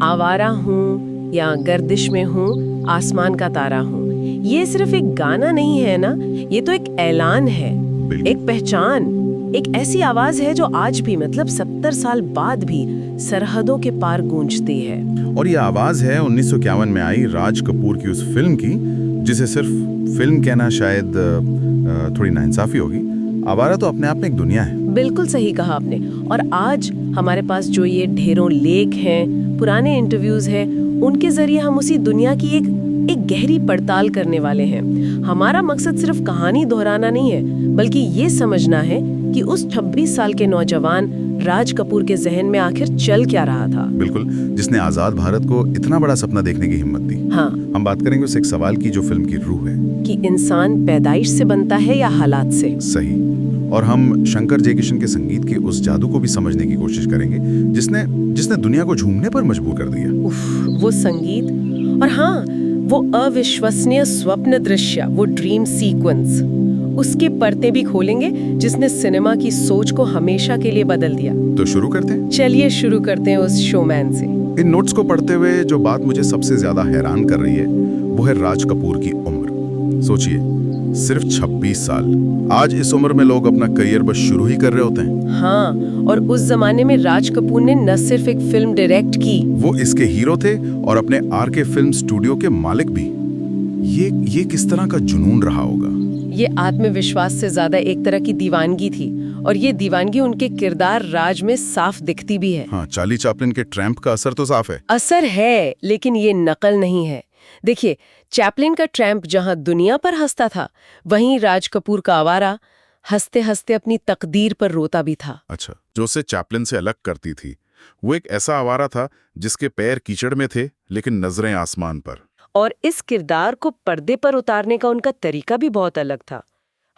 आवारा हूँ या गर्दिश में हूँ, आसमान का तारा हूँ, ये सिर्फ एक गाना नहीं है ना, ये तो एक ऐलान है, एक पहचान, एक ऐसी आवाज है जो आज भी मतलब 70 साल बाद भी सरहदों के पार गूंजती है। और ये आवाज है 1951 में आई राज कपूर की उस फिल्म की, जिसे सिर्फ फिल्म कहना शायद थोड़ी नाइंसाफी होगी। आवारा तो अपने आप में एक दुनिया है। बिल्कुल सही कहा आपने। और आज हमारे पास जो ये ढेरों लेख हैं, पुराने इंटरव्यूज हैं, उनके जरिए हम उसी दुनिया की एक गहरी पड़ताल करने वाले हैं। हमारा मकसद सिर्फ कहानी दोहराना नहीं है, बल्कि ये समझना है कि उस 26 साल के नौजवान राज कपूर के जहन में आखिर चल क्या रहा था। बिल्कुल, जिसने आजाद भारत को इतना बड़ा सपना देखने की हिम्मत दी। हाँ, हम बात करेंगे उस एक सवाल की जो फिल्म की रूह है कि इंसान पैदाइश से बनता है या हालात से। सही। और हम शंकर जयकिशन के संगीत के उस जादू को भी समझने की कोशिश करेंगे जिसने दुनिया को झूमने पर मजबूर कर दिया। उफ, वो संगीत, और हाँ, वो अविश्वसनीय स्वप्न दृश्य, वो ड्रीम सीक्वेंस, उसके पर्दे भी खोलेंगे जिसने सिनेमा की सोच को हमेशा के लिए बदल दिया। तो शुरू करते हैं। चलिए शुरू करते हैं उस शोमैन से। इन नोट्स को पढ़ते हुए जो बात मुझे सबसे ज्यादा हैरान कर रही है वो है राज कपूर की उम्र। सोचिए, सिर्फ 26 साल। आज इस उम्र में लोग अपना करियर बस शुरू ही कर रहे होते हैं। हाँ, और उस जमाने में राज कपूर ने न सिर्फ एक फिल्म डायरेक्ट की, वो इसके हीरो थे और अपने आरके फिल्म स्टूडियो के मालिक भी। ये किस तरह का जुनून रहा होगा। ये आत्मविश्वास से ज्यादा एक तरह की दीवानगी थी, और ये दीवानगी उनके किरदार राज में साफ दिखती भी है। हाँ, चार्ली चैपलिन के ट्रैम्प का असर तो साफ है। असर है, लेकिन ये नकल नहीं है। देखिए, चैपलिन का ट्रैम्प जहां दुनिया पर हंसता था, वहीं राज कपूर का आवारा हंसते हंसते अपनी तकदीर पर रोता भी था। अच्छा, जो उसे चैपलिन से अलग करती थी, वो एक ऐसा आवारा था जिसके पैर कीचड़ में थे लेकिन नजरें आसमान पर। और इस किरदार को पर्दे पर उतारने का उनका तरीका भी बहुत अलग था।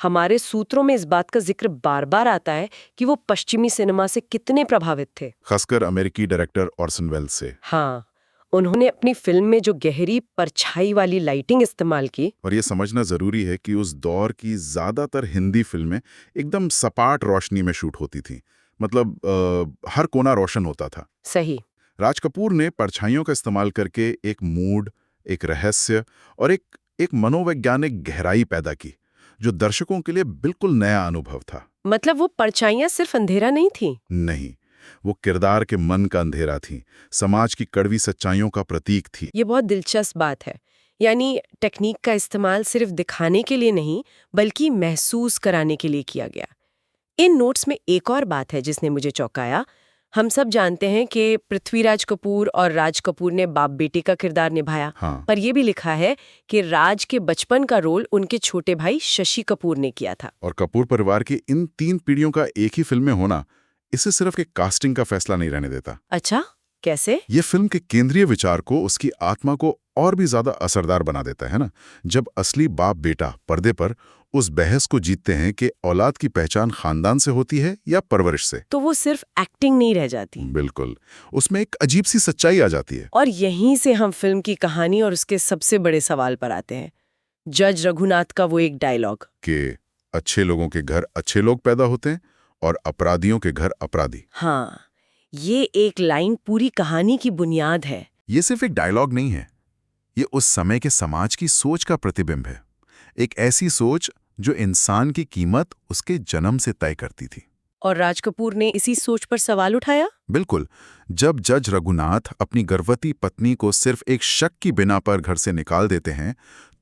हमारे सूत्रों में इस बात का जिक्र बार बार आता है कि वो पश्चिमी सिनेमा से कितने प्रभावित थे, खासकर अमेरिकी डायरेक्टर ऑर्सन वेल्स से। हाँ, उन्होंने अपनी फिल्म में जो गहरी परछाई वाली लाइटिंग इस्तेमाल की। और ये समझना जरूरी है कि उस दौर की ज्यादातर हिंदी फिल्में एकदम सपाट रोशनी में शूट होती थी। मतलब हर कोना रोशन होता था। सही। राज कपूर ने परछाइयों का इस्तेमाल करके एक मूड, एक रहस्य और एक मनोवैज्ञानिक गहराई पैदा की, जो दर्शकों के लिए बिल्कुल नया अनुभव था। मतलब वो परछाइयां सिर्फ अंधेरा नहीं थी। नहीं, वो किरदार के मन का अंधेरा थी, समाज की कड़वी सच्चाइयों का प्रतीक थी। ये बहुत दिलचस्प बात है। यानी टेक्निक का इस्तेमाल सिर्फ दिखाने के लिए नहीं, बल्कि महसूस कराने के लिए किया गया। इन नोट्स में एक और बात है जिसने मुझे चौंकाया। हम सब जानते हैं कि पृथ्वीराज कपूर और राज कपूर ने बाप बेटे का किरदार निभाया। हाँ। पर यह भी लिखा है कि राज के बचपन का रोल उनके छोटे भाई शशि कपूर ने किया था। और कपूर परिवार की इन 3 पीढ़ियों का एक ही फिल्म में होना इसे सिर्फ एक कास्टिंग का फैसला नहीं रहने देता। अच्छा, कैसे? ये फिल्म के केंद्रीय विचार को, उसकी आत्मा को और भी ज्यादा असरदार बना देता है ना। जब असली बाप बेटा पर्दे पर उस बहस को जीतते हैं कि औलाद की पहचान खानदान से होती है या परवरिश से, तो वो सिर्फ एक्टिंग नहीं रह जाती। बिल्कुल, उसमें एक अजीब सी सच्चाई आ जाती है। और यहीं से हम फिल्म की कहानी और उसके सबसे बड़े सवाल पर आते हैं। जज रघुनाथ का वो एक डायलॉग कि अच्छे लोगों के घर अच्छे लोग पैदा होते हैं और अपराधियों के घर अपराधी। हाँ, ये एक लाइन पूरी कहानी की बुनियाद है। ये सिर्फ एक डायलॉग नहीं है, ये उस समय के समाज की सोच का प्रतिबिंब है। एक ऐसी सोच जो इंसान की कीमत उसके जन्म से तय करती थी। और राज कपूर ने इसी सोच पर सवाल उठाया। बिल्कुल, जब जज रघुनाथ अपनी गर्भवती पत्नी को सिर्फ एक शक की बिना पर घर से निकाल देते हैं,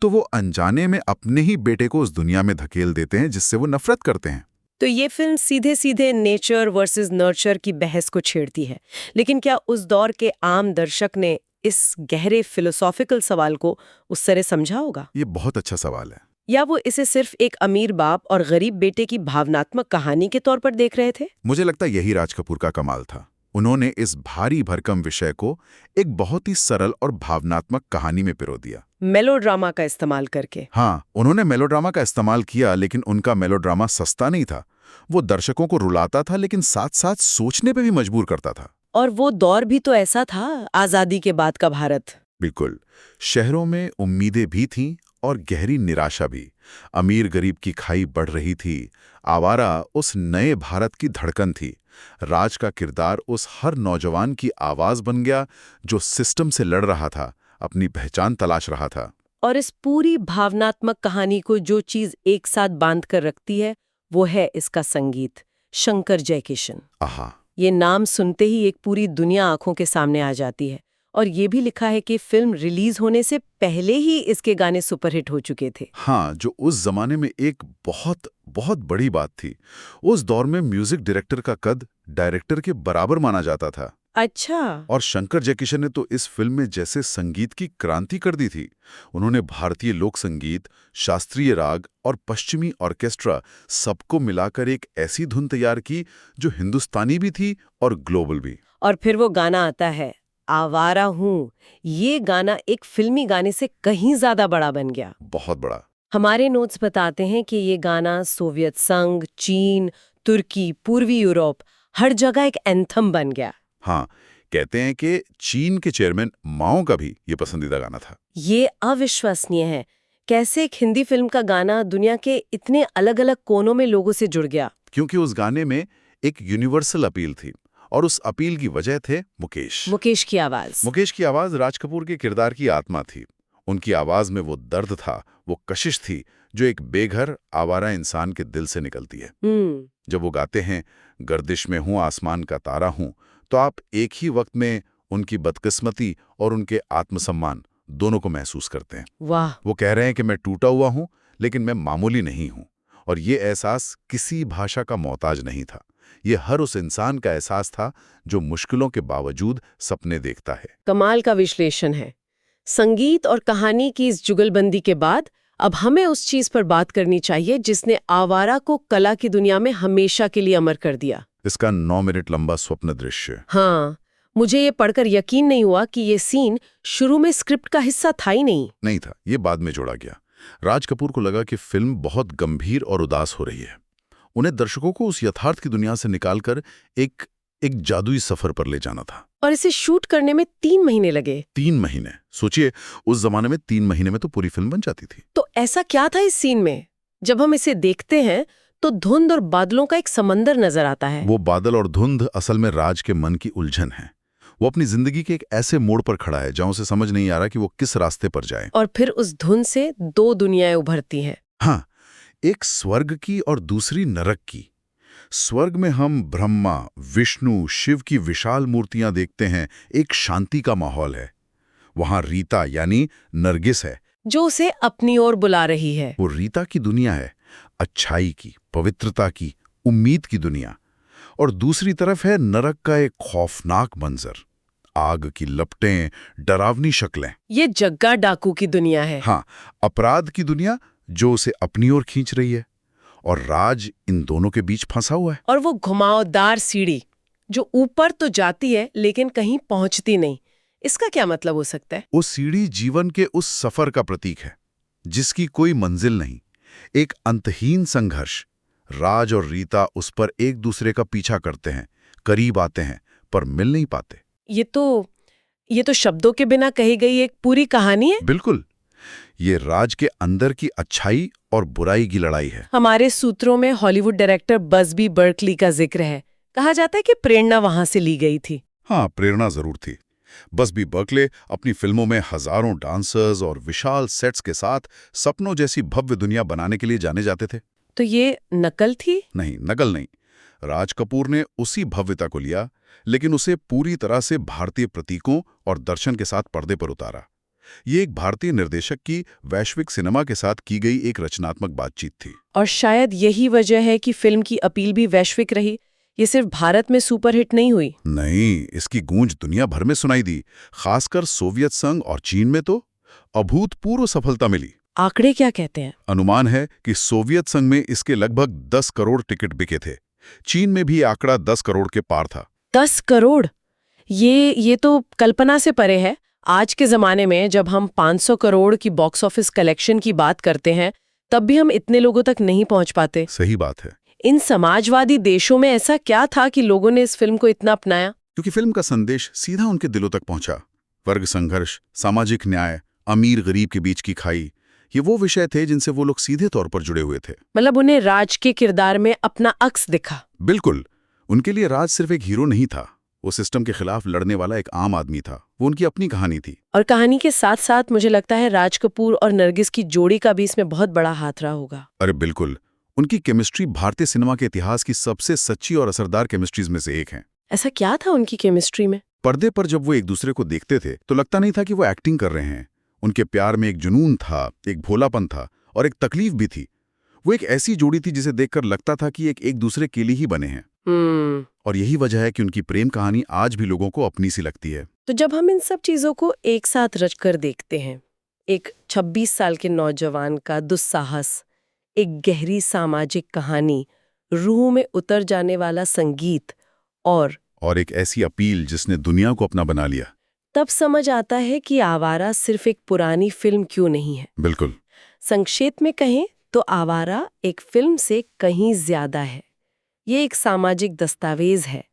तो वो अनजाने में अपने ही बेटे को उस दुनिया में धकेल देते हैं जिससे वो नफरत करते हैं। तो ये फिल्म सीधे सीधे नेचर वर्सेस नर्चर की बहस को छेड़ती है। लेकिन क्या उस दौर के आम दर्शक ने इस गहरे फिलोसॉफिकल सवाल को उस तरह समझा होगा? ये बहुत अच्छा सवाल है। या वो इसे सिर्फ एक अमीर बाप और गरीब बेटे की भावनात्मक कहानी के तौर पर देख रहे थे? मुझे लगता है यही राज कपूर का कमाल था। उन्होंने इस भारी भरकम विषय को एक बहुत ही सरल और भावनात्मक कहानी में पिरो दिया, मेलोड्रामा का इस्तेमाल करके। हाँ, उन्होंने मेलोड्रामा का इस्तेमाल किया, लेकिन उनका मेलोड्रामा सस्ता नहीं था। वो दर्शकों को रुलाता था, लेकिन साथ साथ सोचने पे भी मजबूर करता था। और वो दौर भी तो ऐसा था, आजादी के बाद का भारत। बिल्कुल, शहरों में उम्मीदें भी थीं और गहरी निराशा भी। अमीर गरीब की खाई बढ़ रही थी। आवारा उस नए भारत की धड़कन थी। राज का किरदार उस हर नौजवान की आवाज बन गया जो सिस्टम से लड़ रहा था, अपनी पहचान तलाश रहा था। और इस पूरी भावनात्मक कहानी को जो चीज एक साथ बांध कर रखती है वो है इसका संगीत। शंकर जयकिशन, आहा, ये नाम सुनते ही एक पूरी दुनिया आंखों के सामने आ जाती है। और ये भी लिखा है कि फिल्म रिलीज होने से पहले ही इसके गाने सुपरहिट हो चुके थे। हाँ, जो उस जमाने में एक बहुत बहुत बड़ी बात थी। उस दौर में म्यूजिक डायरेक्टर का कद डायरेक्टर के बराबर माना जाता था। अच्छा। और शंकर जयकिशन ने तो इस फिल्म में जैसे संगीत की क्रांति कर दी थी। उन्होंने भारतीय लोक संगीत, शास्त्रीय राग और पश्चिमी ऑर्केस्ट्रा सबको मिलाकर एक ऐसी धुन तैयार की जो हिंदुस्तानी भी थी और ग्लोबल भी। और फिर वो गाना आता है, आवारा हूँ। ये गाना एक फिल्मी गाने से कहीं ज्यादा बड़ा बन गया। बहुत बड़ा। हमारे नोट्स बताते हैं कि ये गाना सोवियत संघ, चीन, तुर्की, पूर्वी यूरोप हर जगह एक एंथम बन गया। हाँ, कहते हैं कि चीन के चेयरमैन माओ का भी ये पसंदीदा गाना था। ये अविश्वसनीय है, कैसे एक हिंदी फिल्म का गाना दुनिया के इतने अलग अलग कोनों में लोगों से जुड़ गया। क्योंकि उस गाने में एक यूनिवर्सल अपील थी, और उस अपील की वजह थे मुकेश। मुकेश की आवाज। मुकेश की आवाज राज कपूर के किरदार की आत्मा थी। उनकी आवाज में वो दर्द था, वो कशिश थी जो एक बेघर आवारा इंसान के दिल से निकलती है। जब वो गाते हैं, गर्दिश में हूं, आसमान का तारा हूं, तो आप एक ही वक्त में उनकी बदकिस्मती और उनके आत्मसम्मान दोनों को महसूस करते हैं। वाह। वो कह रहे हैं कि मैं टूटा हुआ हूं, लेकिन मैं मामूली नहीं हूं। और ये एहसास किसी भाषा का मोहताज नहीं था। ये हर उस इंसान का एहसास था जो मुश्किलों के बावजूद सपने देखता है। कमाल का विश्लेषण है। संगीत और कहानी की इस जुगलबंदी के बाद अब हमें उस चीज पर बात करनी चाहिए जिसने आवारा को कला की दुनिया में हमेशा के लिए अमर कर दिया। इसका 9 मिनट लंबा स्वप्न दृश्य। हाँ, मुझे ये पढ़कर यकीन नहीं हुआ कि ये सीन शुरू में स्क्रिप्ट का हिस्सा था ही नहीं था, ये बाद में जोड़ा गया। राज कपूर को लगा कि फिल्म बहुत गंभीर और उदास हो रही है। उन्हें दर्शकों को उस यथार्थ की दुनिया से निकालकर एक जादुई सफर पर ले जाना था। और इसे शूट करने में 3 महीने लगे। 3 महीने, सोचिए, उस जमाने में 3 महीने में तो पूरी फिल्म बन जाती थी। तो ऐसा क्या था इस सीन में? जब हम इसे देखते हैं तो धुंध और बादलों का एक समंदर नजर आता है। वो बादल और धुंध असल में राज के मन की उलझन है। वो अपनी जिंदगी के एक ऐसे मोड़ पर खड़ा है जहां उसे समझ नहीं आ रहा कि वो किस रास्ते पर जाए। और फिर उस धुंध से 2 दुनियाएं उभरती हैं। हाँ, एक स्वर्ग की और दूसरी नरक की। स्वर्ग में हम ब्रह्मा, विष्णु, शिव की विशाल मूर्तियां देखते हैं। एक शांति का माहौल है। वहां रीता यानी नरगिस है जो उसे अपनी ओर बुला रही है। वो रीता की दुनिया है, अच्छाई की, पवित्रता की, उम्मीद की दुनिया। और दूसरी तरफ है नरक का एक खौफनाक मंजर, आग की लपटें, डरावनी शक्लें। ये जग्गा डाकू की दुनिया है। हाँ, अपराध की दुनिया जो उसे अपनी ओर खींच रही है। और राज इन दोनों के बीच फंसा हुआ है। और वो घुमावदार सीढ़ी जो ऊपर तो जाती है लेकिन कहीं पहुंचती नहीं, इसका क्या मतलब हो सकता है? वो सीढ़ी जीवन के उस सफर का प्रतीक है जिसकी कोई मंजिल नहीं, एक अंतहीन संघर्ष। राज और रीता उस पर एक दूसरे का पीछा करते हैं, करीब आते हैं, पर मिल नहीं पाते। ये तो शब्दों के बिना कही गई एक पूरी कहानी है। बिल्कुल, ये राज के अंदर की अच्छाई और बुराई की लड़ाई है। हमारे सूत्रों में हॉलीवुड डायरेक्टर बज़बी बर्कली का जिक्र है। कहा जाता है कि प्रेरणा वहां से ली गई थी। हाँ, प्रेरणा जरूर थी। बज़बी बर्कले अपनी फिल्मों में हजारों डांसर्स और विशाल सेट्स के साथ सपनों जैसी भव्य दुनिया बनाने के लिए जाने जाते थे। तो ये नकल थी? नहीं, नकल नहीं। राज कपूर ने उसी भव्यता को लिया, लेकिन उसे पूरी तरह से भारतीय प्रतीकों और दर्शन के साथ पर्दे पर उतारा। ये एक भारतीय निर्देशक की वैश्विक सिनेमा के साथ की गई एक रचनात्मक बातचीत थी। और शायद यही वजह है कि फिल्म की अपील भी वैश्विक रही। ये सिर्फ भारत में सुपरहिट नहीं हुई। नहीं, इसकी गूंज दुनिया भर में सुनाई दी। खासकर सोवियत संघ और चीन में तो अभूतपूर्व सफलता मिली। आंकड़े क्या कहते हैं? अनुमान है कि सोवियत संघ में इसके लगभग 10 करोड़ टिकट बिके थे। चीन में भी आंकड़ा 10 करोड़ के पार था। 10 करोड़? ये तो कल्पना से परे है। आज के जमाने में जब हम 500 करोड़ की बॉक्स ऑफिस कलेक्शन की बात करते हैं, तब भी हम इतने लोगों तक नहीं पहुंच पाते। सही बात है। इन समाजवादी देशों में ऐसा क्या था कि लोगों ने इस फिल्म को इतना अपनाया? क्योंकि फिल्म का संदेश सीधा उनके दिलों तक पहुंचा। वर्ग संघर्ष, सामाजिक न्याय, अमीर गरीब के बीच की खाई, ये वो विषय थे जिनसे वो लोग सीधे तौर पर जुड़े हुए थे। मतलब उन्हें राज के किरदार में अपना अक्स दिखा। बिल्कुल। उनके लिए राज सिर्फ एक हीरो नहीं था, वो सिस्टम के खिलाफ लड़ने वाला एक आम आदमी था। वो उनकी अपनी कहानी थी। और कहानी के साथ साथ मुझे लगता है राज कपूर और नरगिस की जोड़ी का भी इसमें बहुत बड़ा हाथ रहा होगा। अरे बिल्कुल, उनकी केमिस्ट्री भारतीय सिनेमा के इतिहास की सबसे सच्ची और असरदार केमिस्ट्रीज में से एक है। ऐसा क्या था उनकी केमिस्ट्री में? पर्दे पर जब वो एक दूसरे को देखते थे तो लगता नहीं था कि वो एक्टिंग कर रहे हैं। उनके प्यार में एक जुनून था, एक भोलापन था और एक तकलीफ भी थी। वो एक ऐसी जोड़ी थी जिसे देखकर लगता था कि एक दूसरे के लिए ही बने हैं। और यही वजह है कि उनकी प्रेम कहानी आज भी लोगों को अपनी सी लगती है। तो जब हम इन सब चीजों को एक साथ रचकर देखते हैं, एक 26 साल के नौजवान का दुस्साहस, एक गहरी सामाजिक कहानी, रूह में उतर जाने वाला संगीत और एक ऐसी अपील जिसने दुनिया को अपना बना लिया, तब समझ आता है कि आवारा सिर्फ एक पुरानी फिल्म क्यों नहीं है। बिल्कुल। संक्षेप में कहें तो आवारा एक फिल्म से कहीं ज्यादा है। ये एक सामाजिक दस्तावेज है।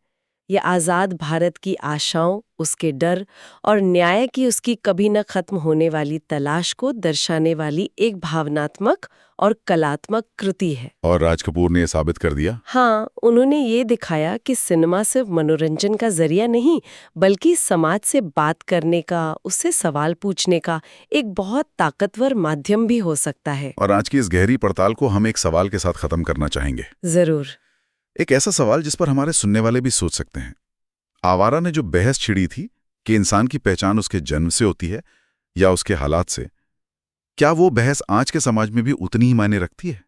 ये आज़ाद भारत की आशाओं, उसके डर और न्याय की उसकी कभी न खत्म होने वाली तलाश को दर्शाने वाली एक भावनात्मक और कलात्मक कृति है। और राज कपूर ने ये साबित कर दिया। हाँ, उन्होंने ये दिखाया कि सिनेमा सिर्फ मनोरंजन का जरिया नहीं, बल्कि समाज से बात करने का, उससे सवाल पूछने का एक बहुत ताकतवर माध्यम भी हो सकता है। और आज की इस गहरी पड़ताल को हम एक सवाल के साथ खत्म करना चाहेंगे। जरूर। एक ऐसा सवाल जिस पर हमारे सुनने वाले भी सोच सकते हैं। आवारा ने जो बहस छिड़ी थी कि इंसान की पहचान उसके जन्म से होती है या उसके हालात से, क्या वो बहस आज के समाज में भी उतनी ही मायने रखती है?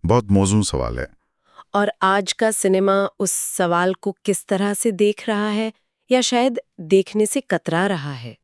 बहुत मौजूद सवाल है। और आज का सिनेमा उस सवाल को किस तरह से देख रहा है या शायद देखने से कतरा रहा है?